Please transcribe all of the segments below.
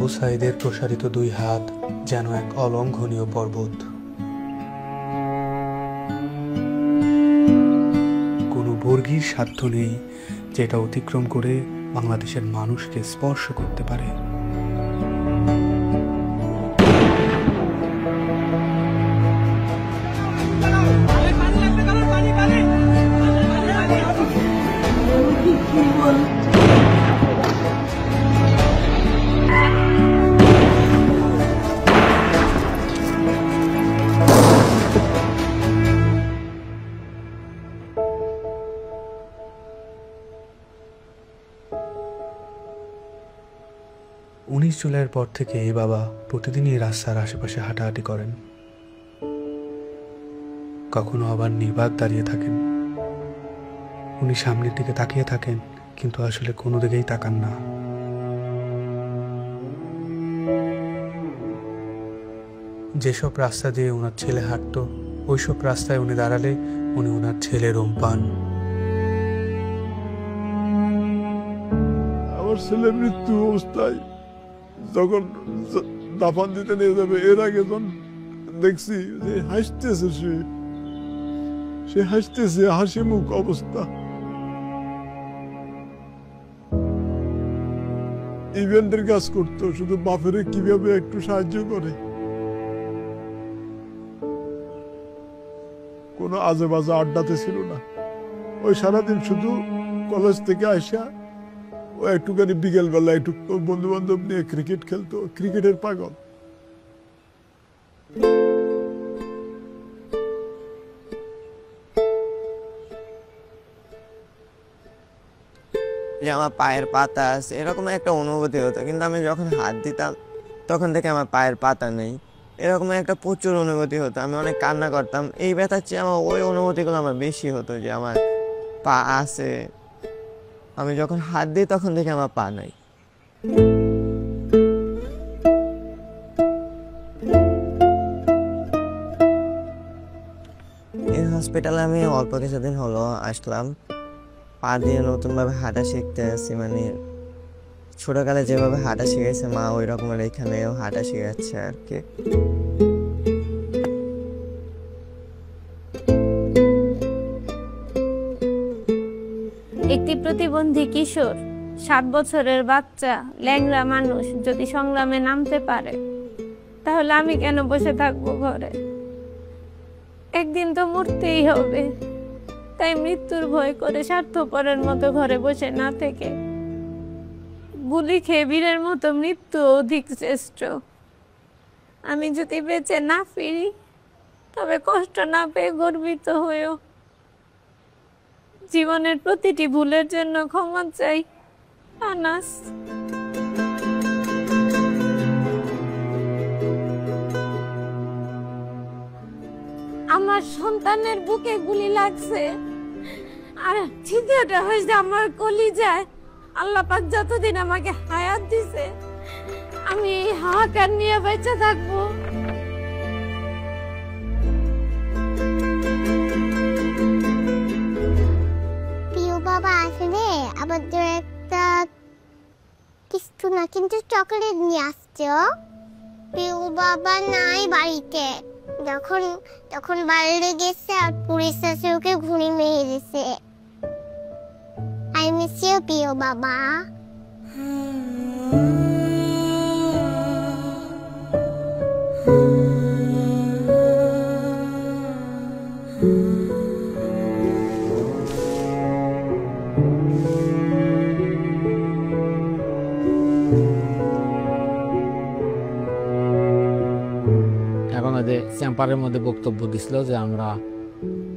আবু সাঈদের প্রসারিত দুই হাত যেন এক অলঙ্ঘনীয় পর্বত। কোনো বর্গীর সাধ্য নেই যেটা অতিক্রম করে বাংলাদেশের মানুষকে স্পর্শ করতে পারে। জুলাইয়ের পর থেকে এই বাবা প্রতিদিনই রাস্তার আশেপাশে হাঁটাহাঁটি করেন। কখনো আবার নির্বাক দাঁড়িয়ে থাকেন। উনি সামনের দিকে তাকিয়ে থাকেন, কিন্তু আসলে কোনো দিকেই তাকান না। যেসব রাস্তা দিয়ে ওনার ছেলে হাঁটতো, ওইসব রাস্তায় উনি দাঁড়ালে উনি ওনার ছেলের রুম পান। আমার ছেলের মৃত্যু অবস্থায় যখন দাফন দিতে নিয়ে যাবে, এর আগে যখন দেখছি যে হাসতেছে, সে হাসতেছে, হাসি মুখ অবস্থা। ইভেন্টের কাজ করতো, শুধু বাপের কিভাবে একটু সাহায্য করে, কোনো আজে বাজে আড্ডাতে ছিল না। ওই সারাদিন শুধু কলেজ থেকে আসা ও একটুখানি বিকেল বেলা একটু বন্ধু বান্ধব নিয়ে ক্রিকেট খেলতো, ক্রিকেটের পাগল। যে আমার পায়ের পাতা আছে এরকম একটা অনুভূতি হতো, কিন্তু আমি যখন হাত দিতাম তখন থেকে আমার পায়ের পাতা নেই, এরকম একটা প্রচুর অনুভূতি হতো। আমি অনেক কান্না করতাম। এই ব্যথার চেয়ে আমার ওই অনুভূতিগুলো আমার বেশি হতো, যে আমার পা আছে, আমি যখন হাত দিই তখন থেকে আমার পা নাই। এই হসপিটালে আমি অল্প কিছুদিন হলো আসলাম। পা দিয়ে নতুনভাবে হাঁটা শিখতে আসছি, মানে ছোটকালে যেভাবে হাঁটা শিখেছে মা, ওই রকমের এখানেও হাঁটা শিখাচ্ছে আর কি। একটি প্রতিবন্ধী কিশোর, 7 বছরের বাচ্চা, ল্যাংড়া মানুষ যদি সংগ্রামে নামতে পারে, তাহলে আমি কেন বসে থাকবো ঘরে? একদিন তো মরতেই হবে, তাই মৃত্যুর ভয় করে স্বার্থপরের মতো ঘরে বসে না থেকে গুলি খেয়ে বীরের মতো মৃত্যু অধিক শ্রেষ্ঠ। আমি যদি বেঁচে না ফিরি, তবে কষ্ট না পেয়ে গর্বিত হয়েও জীবনের প্রতিটি ভুলের জন্য ক্ষমা চাই। আনাস। আমার সন্তানের বুকে গুলি লাগছে, আর ছিদ্রটা হয়েছে আমার কলিজায়। আল্লাহ পাক যতদিন আমাকে হায়াত দিছে, আমি এই হাহাকার নিয়ে বেঁচে থাকবো। প্রিয় বাবা আসলে আমাদের একটা কিছু না, কিন্তু চকলেট নিয়ে আসছে। প্রিয় বাবা নাই বাড়িতে, যখন বাইরে গেছে আর পুলিশ এসে ওকে ঘুরে মেরে দিছে। আই মিস ইউ প্রিয় বাবা। চেম্বারের মধ্যে বক্তব্য দিছিল যে আমরা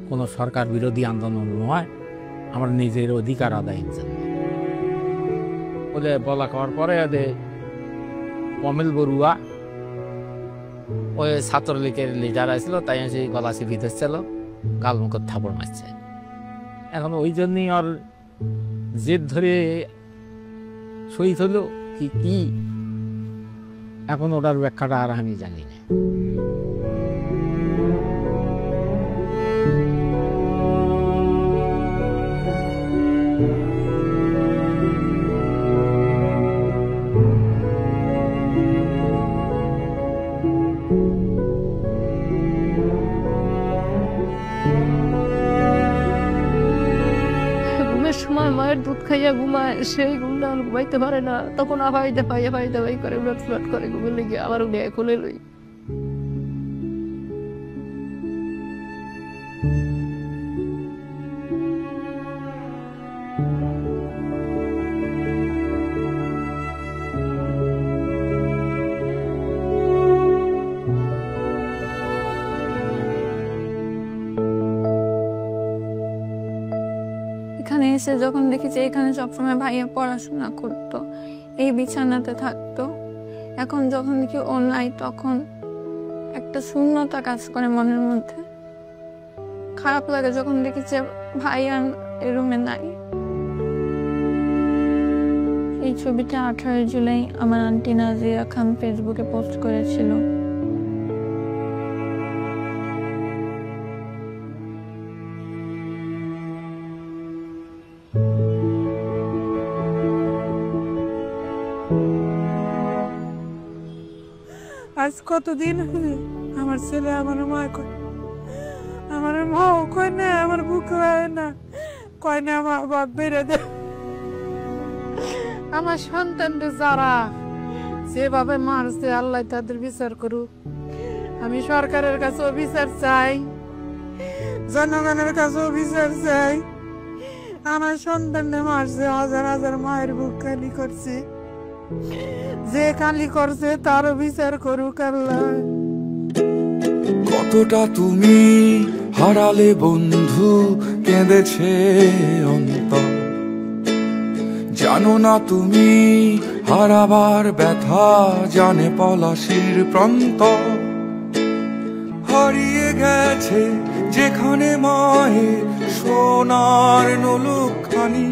কোনো সরকার বিরোধী আন্দোলন নয়, আমরা নিজের অধিকার আদায়ের জন্য বলে বলা করার পরে কমিল বড়ুয়া ওই ছাত্রলীগের লিডার আসছিল, তাই সেই গলা চিপি ধরছিল, গালমুখত থাপড় মারছে। এখন ওই জন্যই ওর জেদ ধরে শহীদ হলো কি এখন ওটার ব্যাখ্যাটা আর আমি জানি না। ঘুমায়, মায়ের দুধ খাইয়া ঘুমায়, সেই ঘুমটা ঘুমাইতে পারে না, তখন আফাইতে পাই করে উলট ফুলট করে ঘুমিয়ে লেগে আবার উঠে খুলে লই। এখানে এসে যখন দেখি যে এখানে সবসময় ভাইয়া পড়াশোনা করতো, এই বিছানাতে থাকতো, এখন যখন দেখি ও নাই তখন একটা শূন্যতা কাজ করে মনের মধ্যে। খারাপ লাগে যখন দেখি যে ভাইয়া এই রুমে নাই। এই ছবিটা 18 জুলাই আমার আন্টি নাজিয়া খান ফেসবুকে পোস্ট করেছিল। আজ কতদিন আমার ছেলে আমার মা কয়, আমার মাও কয় না, আমার বুক হয় না, কয় না আমার বাপ বেড়ে দে। আমার সন্তানদের যারা যেভাবে মারছে আল্লাহ তাদের বিচার করুক। আমি সরকারের কাছেও বিচার চাই, জনগণের কাছেও বিচার চাই। আমার সন্তানদের মারছে, হাজার হাজার মায়ের বুক খালি করছে, যে খালি করছে তারও বিচার করুক আল্লাহ। কতটা তুমি হারালে বন্ধু, কেঁদেছে অন্তর, জানো না তুমি হারাবার ব্যথা, জানে পলাশির প্রান্ত। হারিয়ে গেছে যেখানে মায়ের সোনার নলুকখানি,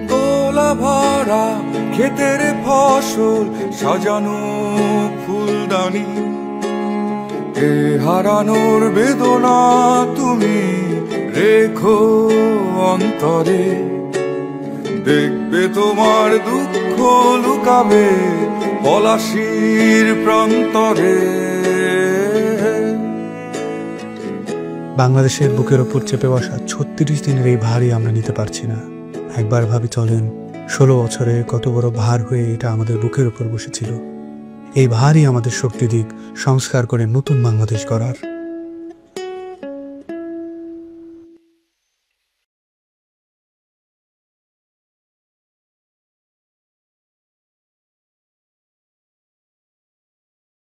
দোলা ভরা ক্ষেতের ফসল, সাজানো ফুলদানি। এ হারানোর বেদনা তুমি রেখো অন্তরে, দেখবে তোমার দুঃখ লুকাবে পলাশির প্রান্তরে। বাংলাদেশের বুকের ওপর চেপে বসা 36 দিনের এই ভারই আমরা নিতে পারছি না। একবার ভাবি চলেন 16 বছরে কত বড় ভার হয়ে এটা আমাদের বুকের উপর বসেছিল। এই ভারই আমাদের শক্তি দিক সংস্কার করে নতুন বাংলাদেশ গড়ার।